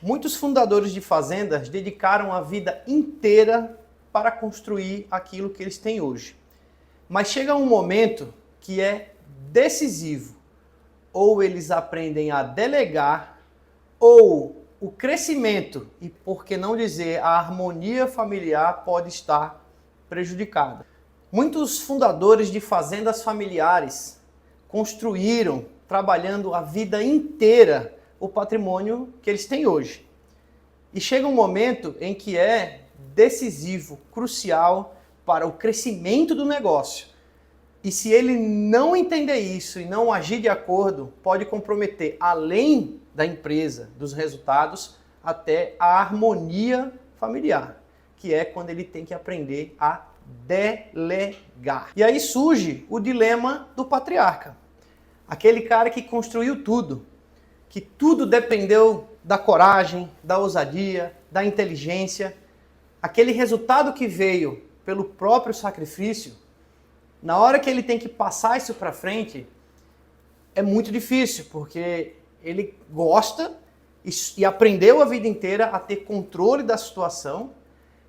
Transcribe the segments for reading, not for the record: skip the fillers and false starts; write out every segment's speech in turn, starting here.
Muitos fundadores de fazendas dedicaram a vida inteira para construir aquilo que eles têm hoje. Mas chega um momento que é decisivo. Ou eles aprendem a delegar, ou o crescimento, e por que não dizer a harmonia familiar, pode estar prejudicada. Muitos fundadores de fazendas familiares construíram, trabalhando a vida inteira, o patrimônio que eles têm hoje. E chega um momento em que é decisivo, crucial para o crescimento do negócio. E se ele não entender isso e não agir de acordo, pode comprometer, além da empresa, dos resultados, até a harmonia familiar, que é quando ele tem que aprender a delegar. E aí surge o dilema do patriarca. Aquele cara que construiu tudo, que tudo dependeu da coragem, da ousadia, da inteligência, aquele resultado que veio pelo próprio sacrifício. Na hora que ele tem que passar isso para frente, é muito difícil, porque ele gosta e aprendeu a vida inteira a ter controle da situação,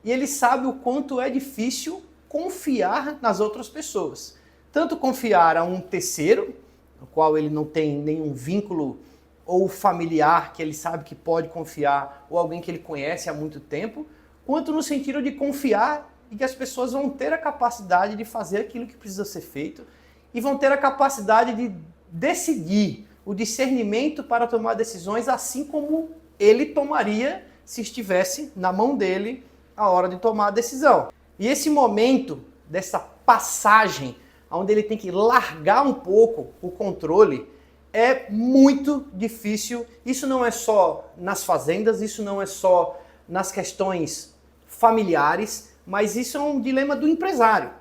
e ele sabe o quanto é difícil confiar nas outras pessoas. Tanto confiar a um terceiro, no qual ele não tem nenhum vínculo ou familiar que ele sabe que pode confiar, ou alguém que ele conhece há muito tempo, quanto no sentido de confiar e que as pessoas vão ter a capacidade de fazer aquilo que precisa ser feito e vão ter a capacidade de decidir, o discernimento para tomar decisões, assim como ele tomaria se estivesse na mão dele a hora de tomar a decisão. E esse momento dessa passagem, onde ele tem que largar um pouco o controle, é muito difícil. Isso não é só nas fazendas, isso não é só nas questões familiares, mas isso é um dilema do empresário,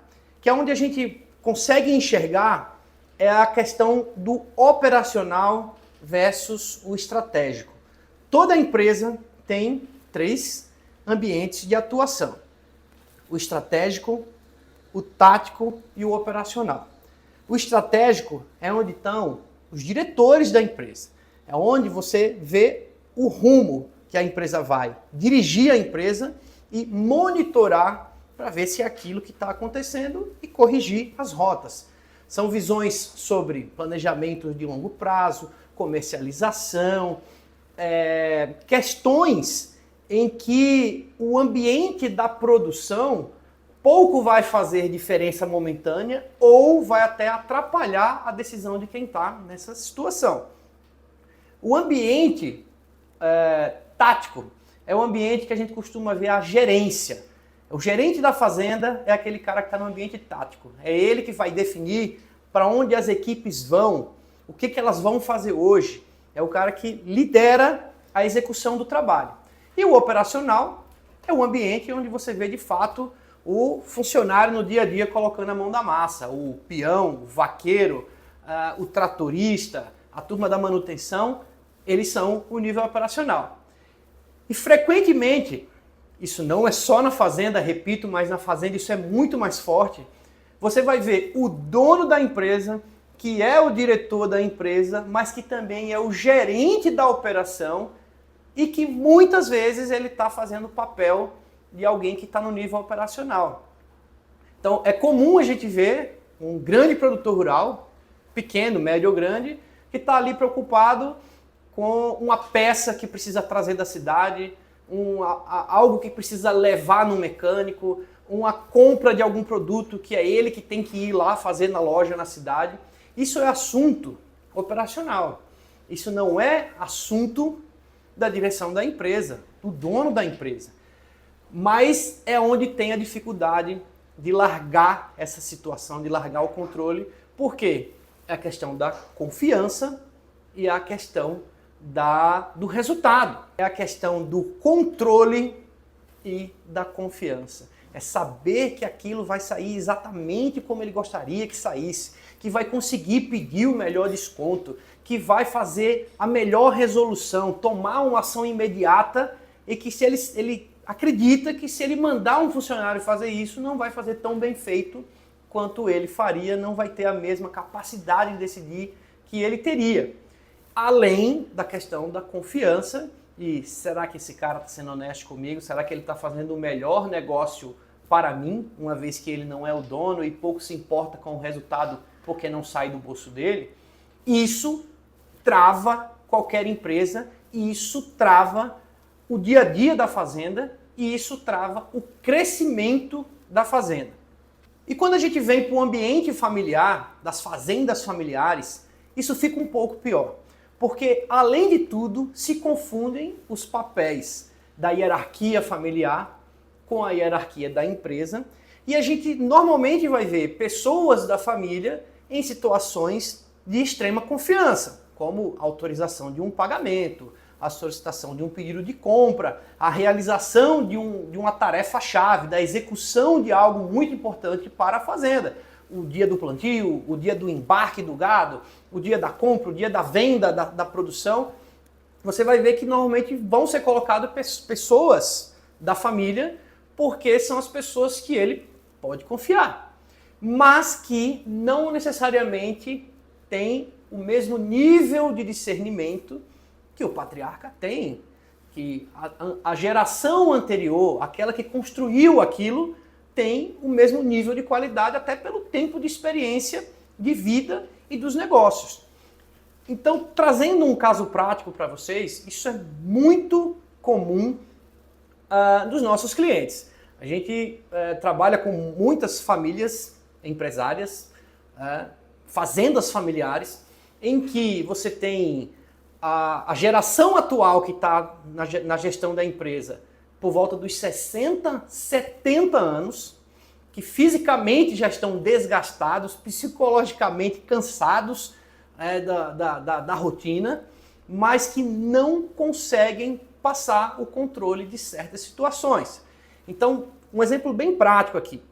que é onde a gente consegue enxergar é a questão do operacional versus o estratégico. Toda empresa tem 3 ambientes de atuação: o estratégico, o tático e o operacional. O estratégico é onde estão os diretores da empresa, é onde você vê o rumo que a empresa vai, dirigir a empresa e monitorar para ver se é aquilo que está acontecendo e corrigir as rotas. São visões sobre planejamento de longo prazo, comercialização, questões em que o ambiente da produção pouco vai fazer diferença momentânea ou vai até atrapalhar a decisão de quem está nessa situação. O ambiente tático é o ambiente que a gente costuma ver a gerência. O gerente da fazenda é aquele cara que está no ambiente tático. É ele que vai definir para onde as equipes vão, o que elas vão fazer hoje. É o cara que lidera a execução do trabalho. E o operacional é o ambiente onde você vê de fato o funcionário no dia a dia colocando a mão da massa, o peão, o vaqueiro, o tratorista, a turma da manutenção, eles são o nível operacional. E frequentemente, isso não é só na fazenda, repito, mas na fazenda isso é muito mais forte, você vai ver o dono da empresa, que é o diretor da empresa, mas que também é o gerente da operação e que muitas vezes ele está fazendo o papel de alguém que está no nível operacional. Então é comum a gente ver um grande produtor rural, pequeno, médio ou grande, que está ali preocupado com uma peça que precisa trazer da cidade, algo que precisa levar no mecânico, uma compra de algum produto que é ele que tem que ir lá fazer na loja, na cidade. Isso é assunto operacional. Isso não é assunto da direção da empresa, do dono da empresa. Mas é onde tem a dificuldade de largar essa situação, de largar o controle. Por quê? É a questão da confiança e a questão do resultado. É a questão do controle e da confiança. É saber que aquilo vai sair exatamente como ele gostaria que saísse, que vai conseguir pedir o melhor desconto, que vai fazer a melhor resolução, tomar uma ação imediata e que se ele acredita que se ele mandar um funcionário fazer isso, não vai fazer tão bem feito quanto ele faria, não vai ter a mesma capacidade de decidir que ele teria. Além da questão da confiança e será que esse cara está sendo honesto comigo? Será que ele está fazendo o melhor negócio para mim, uma vez que ele não é o dono e pouco se importa com o resultado porque não sai do bolso dele? Isso trava qualquer empresa e isso trava o dia a dia da fazenda e isso trava o crescimento da fazenda. E quando a gente vem para o ambiente familiar, das fazendas familiares, isso fica um pouco pior. Porque, além de tudo, se confundem os papéis da hierarquia familiar com a hierarquia da empresa. E a gente normalmente vai ver pessoas da família em situações de extrema confiança, como a autorização de um pagamento, a solicitação de um pedido de compra, a realização de uma tarefa-chave, da execução de algo muito importante para a fazenda. O dia do plantio, o dia do embarque do gado, o dia da compra, o dia da venda da produção. Você vai ver que normalmente vão ser colocadas pessoas da família, porque são as pessoas que ele pode confiar, mas que não necessariamente têm o mesmo nível de discernimento que o patriarca tem, que a geração anterior, aquela que construiu aquilo, tem o mesmo nível de qualidade, até pelo tempo de experiência de vida e dos negócios. Então, trazendo um caso prático para vocês, isso é muito comum dos nossos clientes. A gente trabalha com muitas famílias empresárias, fazendas familiares, em que você tem a geração atual que está na gestão da empresa por volta dos 60, 70 anos, que fisicamente já estão desgastados, psicologicamente cansados da rotina, mas que não conseguem passar o controle de certas situações. Então, um exemplo bem prático aqui.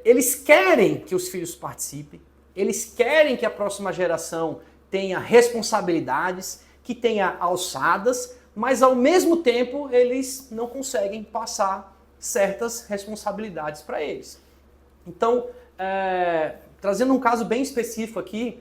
Eles querem que os filhos participem, eles querem que a próxima geração tenha responsabilidades, que tenha alçadas, mas ao mesmo tempo eles não conseguem passar certas responsabilidades para eles. Então, trazendo um caso bem específico aqui,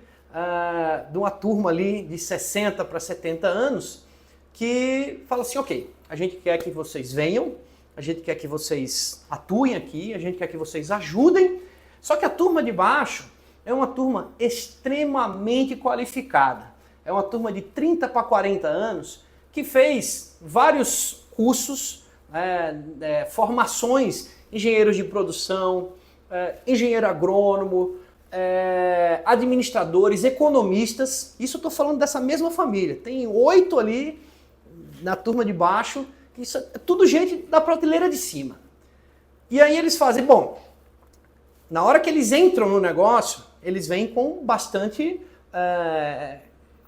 de uma turma ali de 60 para 70 anos, que fala assim, ok, a gente quer que vocês venham, a gente quer que vocês atuem aqui, a gente quer que vocês ajudem, só que a turma de baixo é uma turma extremamente qualificada. É uma turma de 30 para 40 anos que fez vários cursos, formações, engenheiros de produção, engenheiro agrônomo, administradores, economistas. Isso eu estou falando dessa mesma família. Tem 8 ali na turma de baixo, que isso é tudo gente da prateleira de cima. E aí eles fazem, bom, na hora que eles entram no negócio, eles vêm com bastante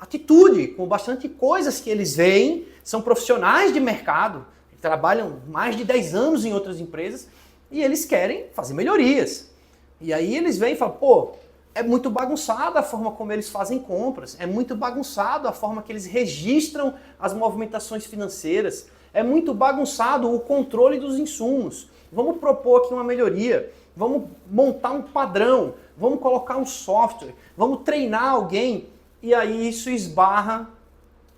atitude, com bastante coisas que eles veem, são profissionais de mercado, trabalham mais de 10 anos em outras empresas e eles querem fazer melhorias. E aí eles vêm e falam, pô, é muito bagunçada a forma como eles fazem compras, é muito bagunçado a forma que eles registram as movimentações financeiras, é muito bagunçado o controle dos insumos. Vamos propor aqui uma melhoria, vamos montar um padrão, vamos colocar um software, vamos treinar alguém. E aí isso esbarra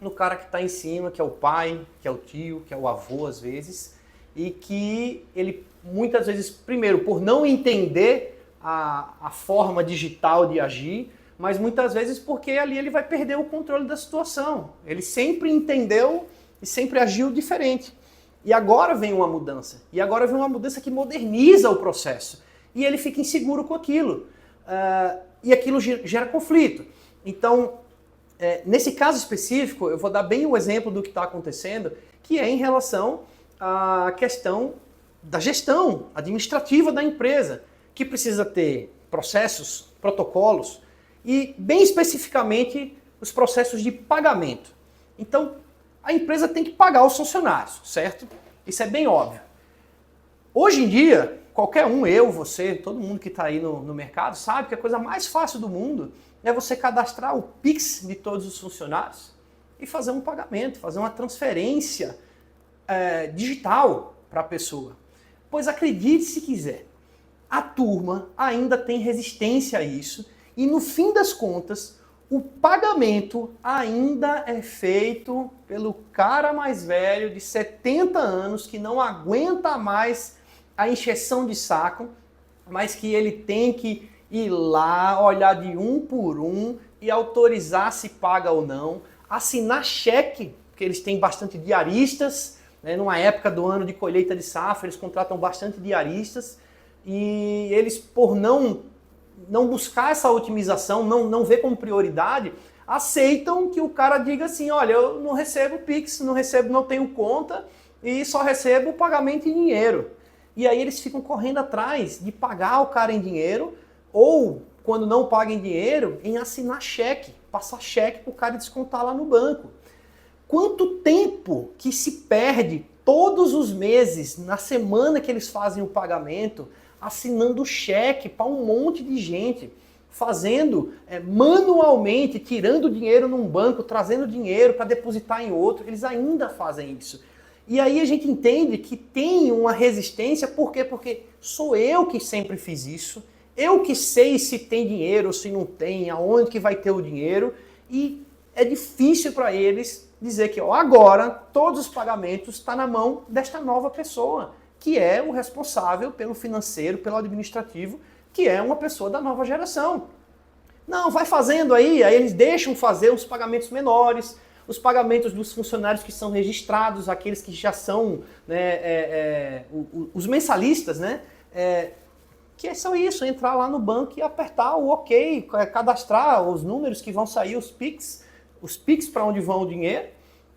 no cara que está em cima, que é o pai, que é o tio, que é o avô às vezes, e que ele muitas vezes, primeiro, por não entender a forma digital de agir, mas muitas vezes porque ali ele vai perder o controle da situação. Ele sempre entendeu e sempre agiu diferente. E agora vem uma mudança. E agora vem uma mudança que moderniza o processo. E ele fica inseguro com aquilo. E aquilo gera conflito. Então, nesse caso específico, eu vou dar bem o exemplo do que está acontecendo, que é em relação à questão da gestão administrativa da empresa, que precisa ter processos, protocolos e, bem especificamente, os processos de pagamento. Então, a empresa tem que pagar os funcionários, certo? Isso é bem óbvio. Hoje em dia, qualquer um, eu, você, todo mundo que está aí no mercado, sabe que a coisa mais fácil do mundo é você cadastrar o Pix de todos os funcionários e fazer um pagamento, fazer uma transferência digital para a pessoa. Pois acredite se quiser, a turma ainda tem resistência a isso e no fim das contas, O pagamento ainda é feito pelo cara mais velho de 70 anos que não aguenta mais a encheção de saco, mas que ele tem que ir lá, olhar de um por um e autorizar se paga ou não, assinar cheque, porque eles têm bastante diaristas, né? Numa época do ano de colheita de safra, eles contratam bastante diaristas e eles, por não buscar essa otimização, não ver como prioridade, aceitam que o cara diga assim, olha, eu não recebo Pix, não tenho conta e só recebo o pagamento em dinheiro. E aí eles ficam correndo atrás de pagar o cara em dinheiro ou, quando não paga em dinheiro, em assinar cheque, passar cheque para o cara descontar lá no banco. Quanto tempo que se perde todos os meses, na semana que eles fazem o pagamento, assinando cheque para um monte de gente, fazendo manualmente, tirando dinheiro num banco, trazendo dinheiro para depositar em outro, eles ainda fazem isso. E aí a gente entende que tem uma resistência, por quê? Porque sou eu que sempre fiz isso, eu que sei se tem dinheiro, se não tem, aonde que vai ter o dinheiro, e é difícil para eles dizer que agora todos os pagamentos estão na mão desta nova pessoa, que é o responsável pelo financeiro, pelo administrativo, que é uma pessoa da nova geração. Não, vai fazendo aí eles deixam fazer os pagamentos menores, os pagamentos dos funcionários que são registrados, aqueles que já são os mensalistas, né? Que é só isso, entrar lá no banco e apertar o OK, cadastrar os números que vão sair, os PIX para onde vão o dinheiro,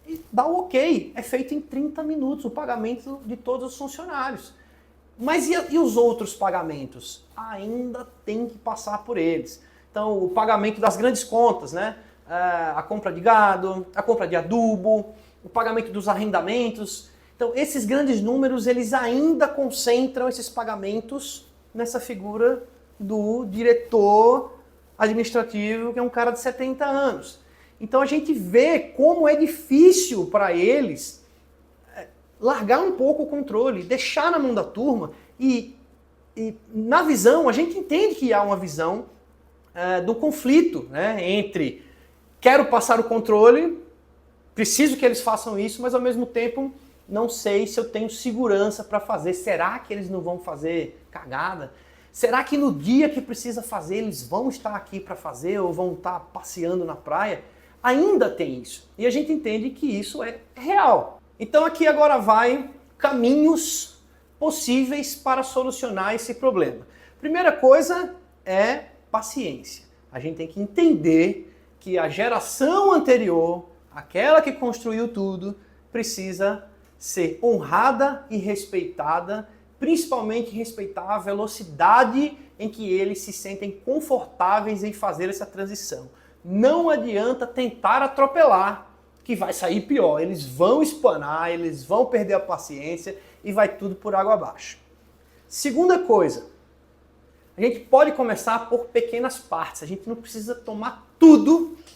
e dar o OK. É feito em 30 minutos o pagamento de todos os funcionários. Mas e os outros pagamentos? Ainda tem que passar por eles. Então, o pagamento das grandes contas, né? A compra de gado, a compra de adubo, o pagamento dos arrendamentos. Então, esses grandes números, eles ainda concentram esses pagamentos nessa figura do diretor administrativo, que é um cara de 70 anos. Então, a gente vê como é difícil para eles largar um pouco o controle, deixar na mão da turma e na visão, a gente entende que há uma visão do conflito, né, entre quero passar o controle, preciso que eles façam isso, mas ao mesmo tempo não sei se eu tenho segurança para fazer. Será que eles não vão fazer cagada? Será que no dia que precisa fazer eles vão estar aqui para fazer ou vão estar passeando na praia? Ainda tem isso. E a gente entende que isso é real. Então aqui agora vai caminhos possíveis para solucionar esse problema. Primeira coisa é paciência. A gente tem que entender que a geração anterior, aquela que construiu tudo, precisa ser honrada e respeitada, principalmente respeitar a velocidade em que eles se sentem confortáveis em fazer essa transição. Não adianta tentar atropelar, que vai sair pior. Eles vão espanar, eles vão perder a paciência e vai tudo por água abaixo. Segunda coisa, a gente pode começar por pequenas partes. A gente não precisa tomar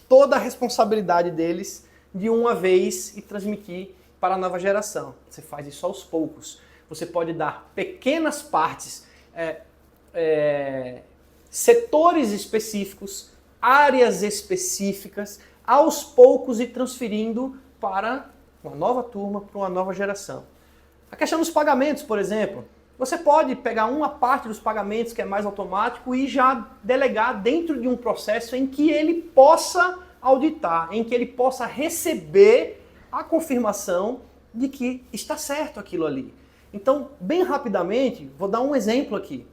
toda a responsabilidade deles de uma vez e transmitir para a nova geração. Você faz isso aos poucos. Você pode dar pequenas partes, setores específicos, áreas específicas, aos poucos e transferindo para uma nova turma, para uma nova geração. A questão dos pagamentos, por exemplo, você pode pegar uma parte dos pagamentos que é mais automático e já delegar dentro de um processo em que ele possa auditar, em que ele possa receber a confirmação de que está certo aquilo ali. Então, bem rapidamente, vou dar um exemplo aqui.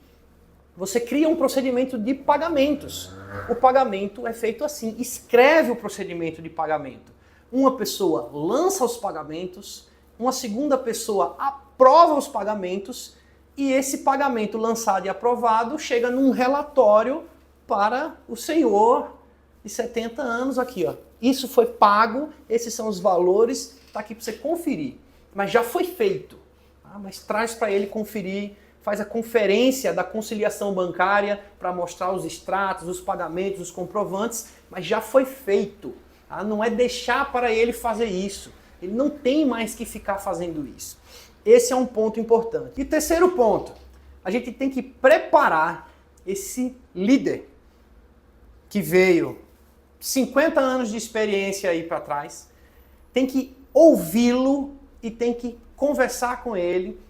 Você cria um procedimento de pagamentos. O pagamento é feito assim, escreve o procedimento de pagamento. Uma pessoa lança os pagamentos, uma segunda pessoa aprova os pagamentos e esse pagamento lançado e aprovado chega num relatório para o senhor de 70 anos aqui, ó. Isso foi pago, esses são os valores, está aqui para você conferir. Mas já foi feito. Tá? Mas traz para ele conferir, faz a conferência da conciliação bancária para mostrar os extratos, os pagamentos, os comprovantes, mas já foi feito. Tá? Não é deixar para ele fazer isso. Ele não tem mais que ficar fazendo isso. Esse é um ponto importante. E terceiro ponto, a gente tem que preparar esse líder que veio 50 anos de experiência aí para trás, tem que ouvi-lo e tem que conversar com ele,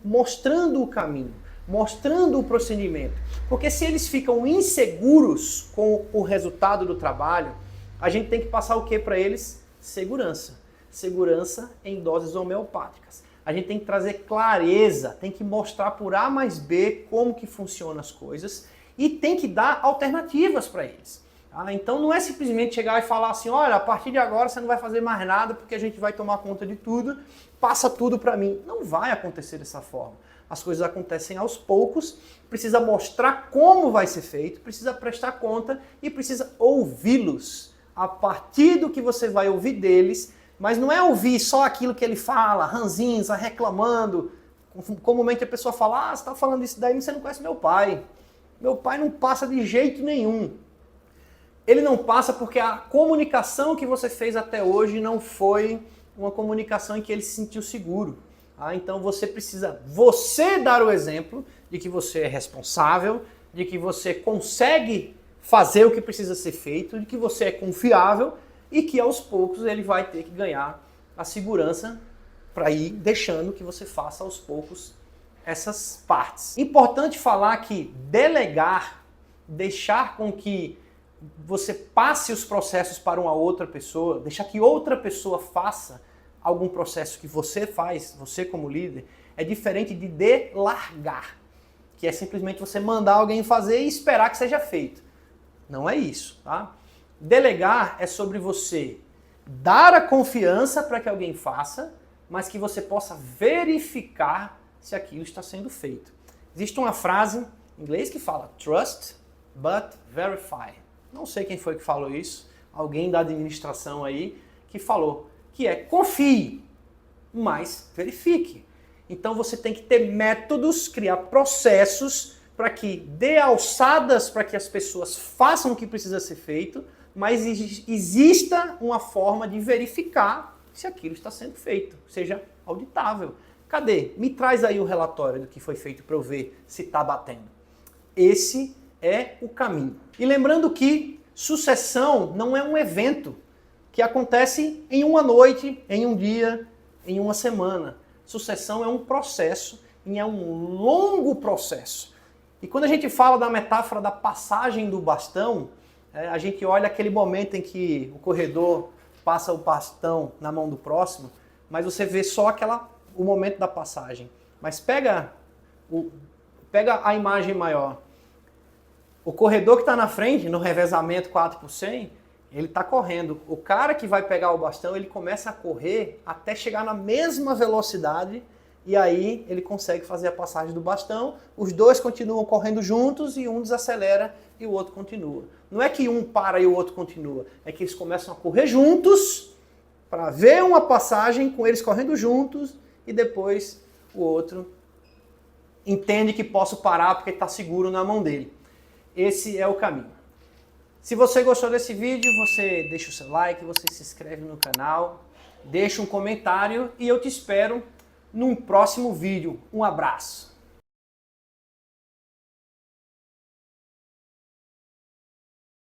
mostrando o caminho, mostrando o procedimento. Porque se eles ficam inseguros com o resultado do trabalho, a gente tem que passar o que para eles? Segurança. Segurança em doses homeopáticas. A gente tem que trazer clareza, tem que mostrar por A mais B como que funcionam as coisas e tem que dar alternativas para eles. Tá? Então não é simplesmente chegar e falar assim, olha, a partir de agora você não vai fazer mais nada porque a gente vai tomar conta de tudo, passa tudo para mim. Não vai acontecer dessa forma. As coisas acontecem aos poucos, precisa mostrar como vai ser feito, precisa prestar conta e precisa ouvi-los. A partir do que você vai ouvir deles, mas não é ouvir só aquilo que ele fala, ranzinza, reclamando. Comumente a pessoa fala, você está falando isso daí, mas você não conhece meu pai. Meu pai não passa de jeito nenhum. Ele não passa porque a comunicação que você fez até hoje não foi uma comunicação em que ele se sentiu seguro. Então você precisa dar o exemplo de que você é responsável, de que você consegue fazer o que precisa ser feito, de que você é confiável e que aos poucos ele vai ter que ganhar a segurança para ir deixando que você faça aos poucos essas partes. Importante falar que delegar, deixar com que você passe os processos para uma outra pessoa, deixar que outra pessoa faça algum processo que você faz, você como líder, é diferente de delargar, que é simplesmente você mandar alguém fazer e esperar que seja feito. Não é isso, tá? Delegar é sobre você dar a confiança para que alguém faça, mas que você possa verificar se aquilo está sendo feito. Existe uma frase em inglês que fala trust but verify. Não sei quem foi que falou isso, alguém da administração aí que falou, que é confie, mas verifique. Então você tem que ter métodos, criar processos para que dê alçadas para que as pessoas façam o que precisa ser feito, mas exista uma forma de verificar se aquilo está sendo feito, seja auditável. Cadê? Me traz aí o relatório do que foi feito para eu ver se está batendo. Esse é o caminho. E lembrando que sucessão não é um evento que acontece em uma noite, em um dia, em uma semana. Sucessão é um processo e é um longo processo. E quando a gente fala da metáfora da passagem do bastão, a gente olha aquele momento em que o corredor passa o bastão na mão do próximo, mas você vê só o momento da passagem. Mas pega a imagem maior. O corredor que está na frente, no revezamento 4x100, ele está correndo. O cara que vai pegar o bastão, ele começa a correr até chegar na mesma velocidade e aí ele consegue fazer a passagem do bastão. Os dois continuam correndo juntos e um desacelera e o outro continua. Não é que um para e o outro continua, é que eles começam a correr juntos para ver uma passagem com eles correndo juntos e depois o outro entende que posso parar porque está seguro na mão dele. Esse é o caminho. Se você gostou desse vídeo, você deixa o seu like, você se inscreve no canal, deixa um comentário e eu te espero num próximo vídeo. Um abraço!